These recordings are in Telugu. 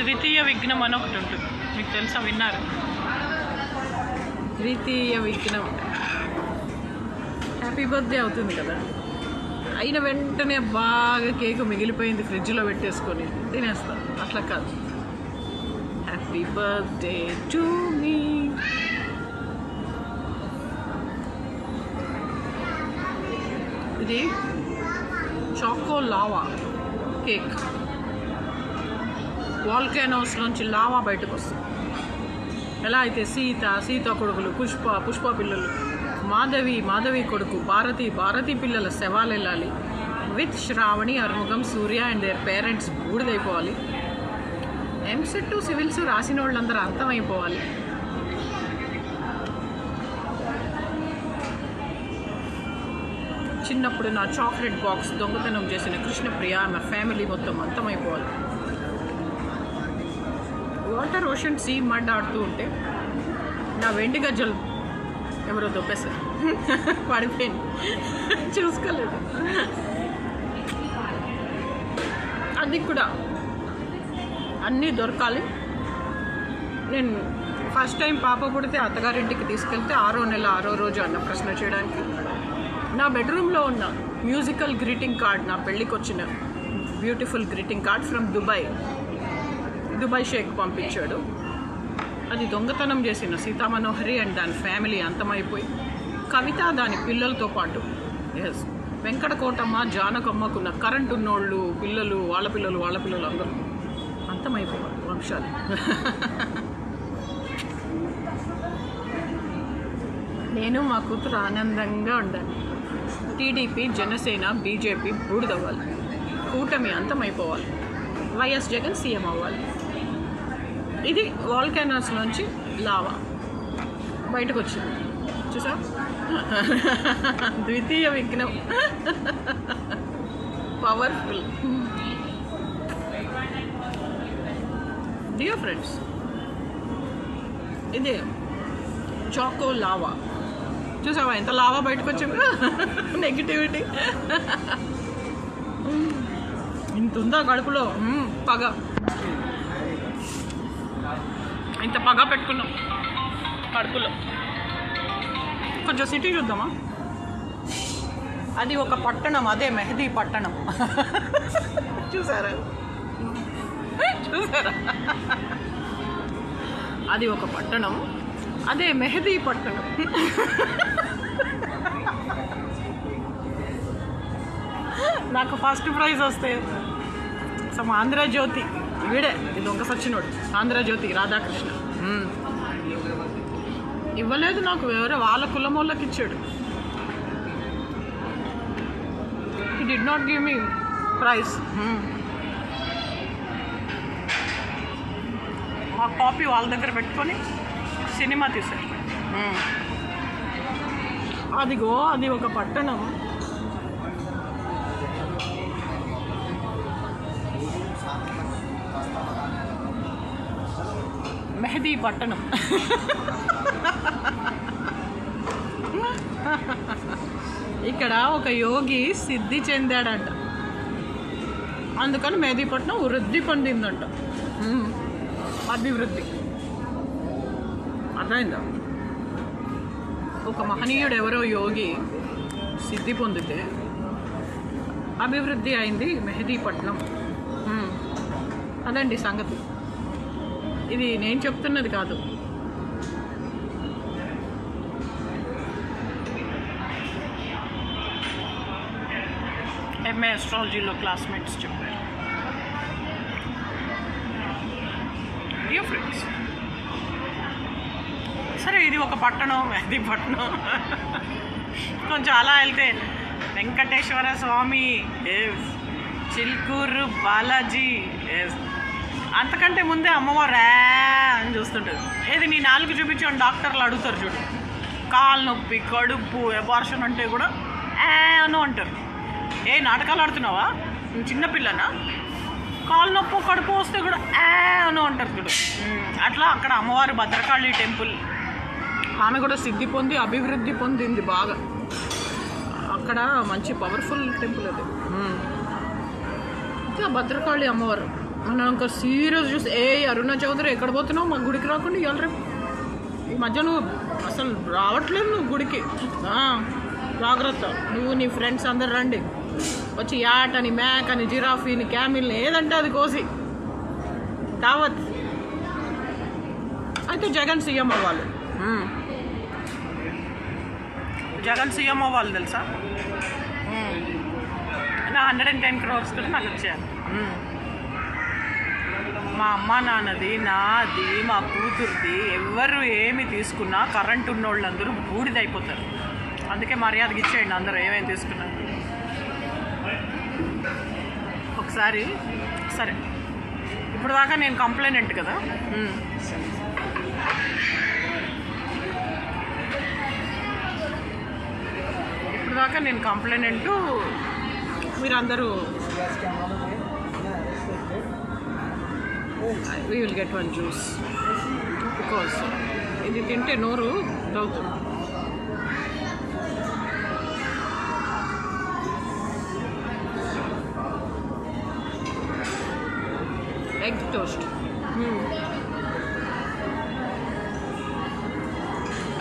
ద్వితీయ విఘ్నం అని ఒకటి ఉంటుంది, మీకు తెలుసా, విన్నారు? ద్వితీయ విఘ్నం హ్యాపీ బర్త్డే అవుతుంది కదా, అయిన వెంటనే బాగా కేక్ మిగిలిపోయింది ఫ్రిడ్జ్లో పెట్టేసుకొని తినేస్తాను. అట్లా కాదు, హ్యాపీ బర్త్డే టు మీ. ఇది చాకో లావా కేక్. వాల్కానోస్ నుంచి లావా బయటకు వస్తుంది. ఎలా అయితే సీత కొడుకులు, పుష్ప పిల్లలు, మాధవి కొడుకు, భారతి పిల్లల శవాలు వెళ్ళాలి. With Sravani, Arumukham, Surya and their parents బూడిదైపోవాలి. ఎంసెట్ సివిల్స్ రాసిన వాళ్ళందరూ అంతమైపోవాలి. చిన్నప్పుడు నా చాక్లెట్ బాక్స్ దొంగతనం చేసిన కృష్ణప్రియ నా ఫ్యామిలీ మొత్తం అంతమైపోవాలి. వాటర్, ఓషన్, సీ, మడ్ ఆడుతూ ఉంటే నా వెండి గజ్జలు ఎవరో దొబ్బేశారు, పడిపోయింది, చూసుకోలేదు. అది కూడా అన్నీ దొరకాలి. నేను ఫస్ట్ టైం పాప పుడితే అత్తగారింటికి తీసుకెళ్తే 6వ నెల 6వ రోజు అన్న ప్రశ్న చేయడానికి నా బెడ్రూమ్లో ఉన్న మ్యూజికల్ గ్రీటింగ్ కార్డ్, నా పెళ్ళికి వచ్చిన beautiful greeting card from Dubai షేక్ పంపించాడు. అది దొంగతనం చేసిన సీతామనోహరి అండ్ దాని ఫ్యామిలీ అంతమైపోయి, కవిత దాని పిల్లలతో పాటు, ఎస్, వెంకటకోటమ్మ, జానకమ్మకున్న కరెంట్ ఉన్నోళ్ళు పిల్లలు, వాళ్ళ పిల్లలు అందరూ అంతమైపోవాలి వంశాలు. నేను మా కూతురు ఆనందంగా ఉండాలి. టీడీపీ, జనసేన, బీజేపీ బూడిదవ్వాలి. కూటమి అంతమైపోవాలి. వైఎస్ జగన్ సీఎం అవ్వాలి. ఇది వాల్కానోస్ నుంచి లావా బయటకు వచ్చింది, చూసా? ద్వితీయ విఘ్నం పవర్ఫుల్. డియర్ ఫ్రెండ్స్, ఇదే చాకో లావా. చూసావా ఎంత లావా బయటకు వచ్చింది? నెగిటివిటీ ఇంత ఉందా కడుపులో? పగ, ఇంత పగ పెట్టుకున్నాం కడుపులో. కొంచెం సిటీ చూద్దామా? అది ఒక పట్టణం, అదే మెహదీ పట్టణం. చూసారా? అది ఒక పట్టణం, అదే మెహదీ పట్టణం. నాకు ఫస్ట్ ప్రైజ్ వస్తే ఆంధ్రజ్యోతి, వీడే ఇది దొంగ సచ్చినోడు, ఆంధ్రజ్యోతి రాధాకృష్ణ ఇవ్వలేదు నాకు, ఎవరో వాళ్ళ కులమోళ్ళకి ఇచ్చాడు. He did not give me prize. ఆ కాపీ వాళ్ళ దగ్గర పెట్టుకొని సినిమా తీశారు. అదిగో అది ఒక పట్టణం. మెహదీ పట్టణం. ఇక్కడ ఒక యోగి సిద్ధి చెందాడంట, అందుకని మెహదీపట్నం వృద్ధి పొందిందంట. అభివృద్ధి అర్థమైందా? ఒక మహనీయుడు ఎవరో యోగి సిద్ధి పొందితే అభివృద్ధి అయింది మెహదీపట్నం. అదండి సంగతి. ఇది నేను చెప్తున్నది కాదు. ఎంఏ అస్ట్రాలజీలో క్లాస్మేట్స్ చెప్పారు. డియర్ ఫ్రెండ్స్, సరే ఇది ఒక పట్టణం, మెహదీపట్నం. కొంచెం అలా వెళ్తే వెంకటేశ్వర స్వామి, చిల్కూరు బాలాజీ, అంతకంటే ముందే అమ్మవారు అని చూస్తుంటుంది. ఏది నీ నాలుగు చూపించని డాక్టర్లు అడుగుతారు చూడు, కాలు నొప్పి, కడుపు, అబార్షన్ అంటే కూడా అను అంటారు. ఏ నాటకాలు ఆడుతున్నావా, చిన్నపిల్లనా? కాలు నొప్పి, కడుపు వస్తే కూడా అను అంటారు చూడు. అట్లా అక్కడ అమ్మవారు భద్రకాళి టెంపుల్, ఆమె కూడా సిద్ధి పొంది అభివృద్ధి పొందింది బాగా. అక్కడ మంచి పవర్ఫుల్ టెంపుల్ అది. భద్రకాళి అమ్మవారు మనం ఇంకా సీరియస్ చూసి అరుణ చౌదరి ఎక్కడ పోతున్నావు మా గుడికి రాకుండా ఇవాళ రేపు ఈ మధ్య నువ్వు అసలు రావట్లేదు నువ్వు గుడికి. జాగ్రత్త, నువ్వు నీ ఫ్రెండ్స్ అందరు రండి, వచ్చి యాట్ అని మ్యాక్ అని జిరాఫీని క్యామిల్ని ఏదంటే అది కోసి దావత్. అయితే జగన్ సీఎం అవ్వాలి, జగన్ సీఎం అవ్వాలి తెలుసా. నా 110 crores కూడా నాకు వచ్చాను. మా అమ్మ నాన్నది, నాది, మా కూతురుది, ఎవరు ఏమి తీసుకున్నా కరెంట్ ఉన్న వాళ్ళందరూ బూడిదైపోతారు. అందుకే మర్యాదకి ఇచ్చేయండి అందరూ ఏమేమి తీసుకున్నారు. ఒకసారి సరే, ఇప్పుడు దాకా నేను కంప్లైంట్ కదా, ఇప్పుడు దాకా నేను కంప్లైంట్, మీరందరూ we will get one juice because ఇది తింటే నోరు దవుతుంది. Egg toast.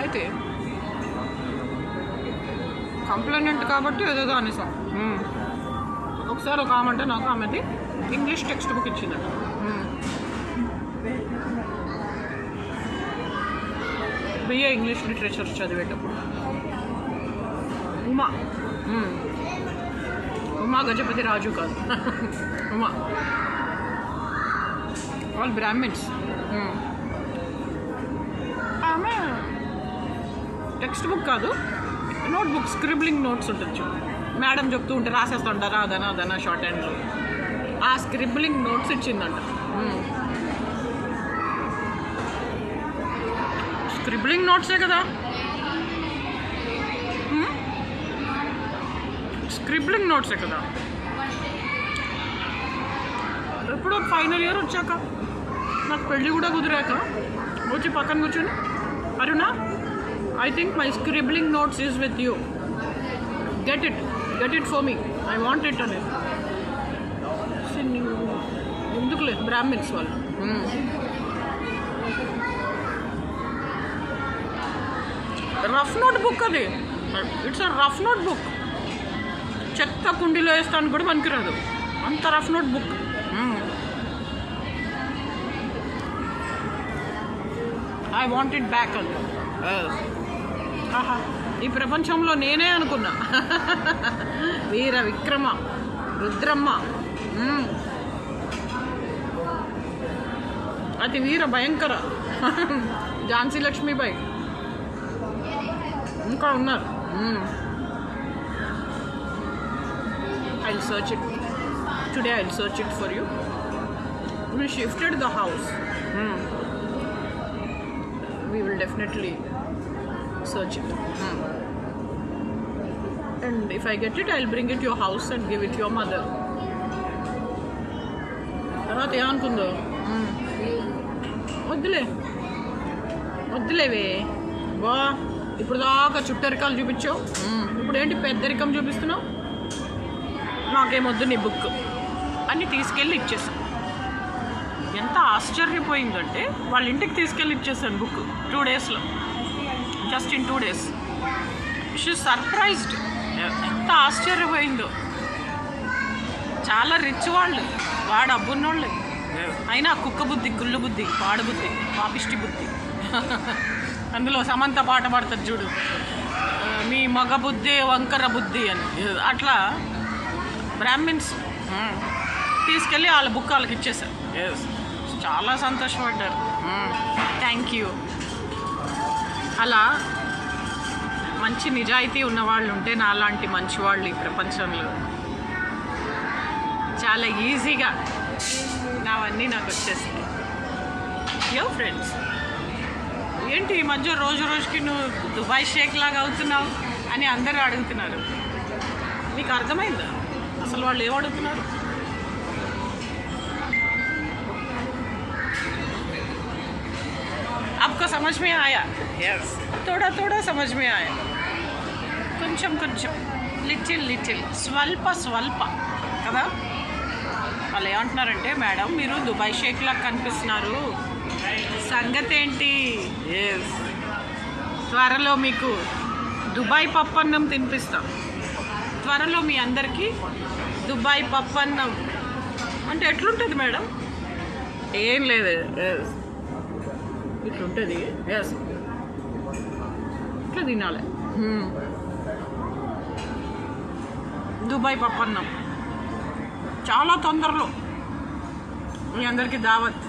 అయితే కంప్లైంట్ కాబట్టి ఏదేదో అనేసాం. ఒకసారి ఒక ఆమె అంటే నాకు ఆమెది ఇంగ్లీష్ టెక్స్ట్ బుక్ ఇచ్చిందట. బిఏ ఇంగ్లీష్ లిటరేచర్ చదివేటప్పుడు ఉమా గజపతి రాజు కాదు, ఉమా, వాళ్ళు బ్రాహ్మిన్స్. ఆమె టెక్స్ట్ బుక్ కాదు, నోట్ బుక్, స్క్రిబ్లింగ్ నోట్స్ ఉంటుంది. మేడం చెప్తూ ఉంటే రాసేస్తుంటారా అదనా షార్ట్ హ్యాండ్లో, ఆ స్క్రిబ్లింగ్ నోట్స్ ఇచ్చిందంట. స్క్రిబ్లింగ్ నోట్సే కదా, స్క్రిబ్లింగ్ నోట్సే కదా. ఎప్పుడో ఫైనల్ ఇయర్ వచ్చాక, నాకు పెళ్ళి కూడా కుదిరాక వచ్చి పక్కన కూర్చొని, Aruna, I think my scribbling notes is with you, get it for me, I want it అనేది. ఎందుకులే, బ్రాహ్మిన్స్ వాళ్ళు. రఫ్ నోట్ బుక్ అది, it's a rough notebook. చెత్త కుండీలో వేస్తాను కూడా పనికిరాదు, అంత rough notebook. I want it back అంట. ఆహా, ఈ ప్రపంచంలో నేనే అనుకున్నా. వీర విక్రమ, రుద్రమ్మ, అతి వీర భయంకర ఝాన్సీ లక్ష్మీబాయి ఇంకా ఉన్నారు. I'll search it. Today I'll search it for you. We shifted the house. We will definitely search it. And if I get it, I'll bring it to your house and give it to your mother. తర్వాత ఏమనుకుందో, వద్దులేవే బా, ఇప్పుడు దాకా చుట్టరికాలు చూపించావు, ఇప్పుడు ఏంటి పెద్దరికం చూపిస్తున్నావు, నాకేమొద్దు నీ బుక్ అని తీసుకెళ్ళి ఇచ్చేసాను. ఎంత ఆశ్చర్యపోయిందంటే వాళ్ళ ఇంటికి తీసుకెళ్ళి ఇచ్చేసాను బుక్ 2 daysలో, just in 2 days. She surprised, ఎంత ఆశ్చర్యపోయిందో. చాలా రిచ్ వాళ్ళు, వాడు అబ్బున్నోళ్ళే, అయినా కుక్క బుద్ధి, గుళ్ళు బుద్ధి, పాడు బుద్ధి, పాపిష్టి బుద్ధి. అందులో సమంత పాట పాడుతుంది చూడు, మీ మగ బుద్ధి వంకర బుద్ధి అని. అట్లా బ్రాహ్మిన్స్ తీసుకెళ్ళి వాళ్ళ బుక్ వాళ్ళకి ఇచ్చేసారు. చాలా సంతోషపడ్డారు. Thank you. అలా మంచి నిజాయితీ ఉన్నవాళ్ళు ఉంటే, నాలాంటి మంచివాళ్ళు ఈ ప్రపంచంలో, చాలా ఈజీగా నావన్నీ నాకు వచ్చేస్తాయి. యో ఫ్రెండ్స్, ఏంటి ఈ మధ్య రోజు రోజుకి నువ్వు దుబాయ్ షేక్ లాగా అవుతున్నావు అని అందరూ అడుగుతున్నారు. మీకు అర్థమైందా అసలు వాళ్ళు ఏం అడుగుతున్నారు? आपको समझ में आया? यस, थोड़ा थोड़ा समझ में आया, కొంచెం కొంచెం, లిటిల్ లిటిల్, స్వల్ప స్వల్ప కదా. వాళ్ళు ఏమంటున్నారంటే, మేడం మీరు దుబాయ్ షేక్ లాగా కనిపిస్తున్నారు, సంగతి ఏంటి? త్వరలో మీకు దుబాయ్ పప్పన్నం తినిపిస్తాం. త్వరలో మీ అందరికీ దుబాయ్ పప్పన్నం అంటే ఎట్లుంటుంది మేడం? ఏం లేదు, ఇట్లుంటుంది. ఎస్, ఇట్లా తినాలి. దుబాయ్ పప్పన్నం చాలా తొందరలో మీ అందరికీ దావత్.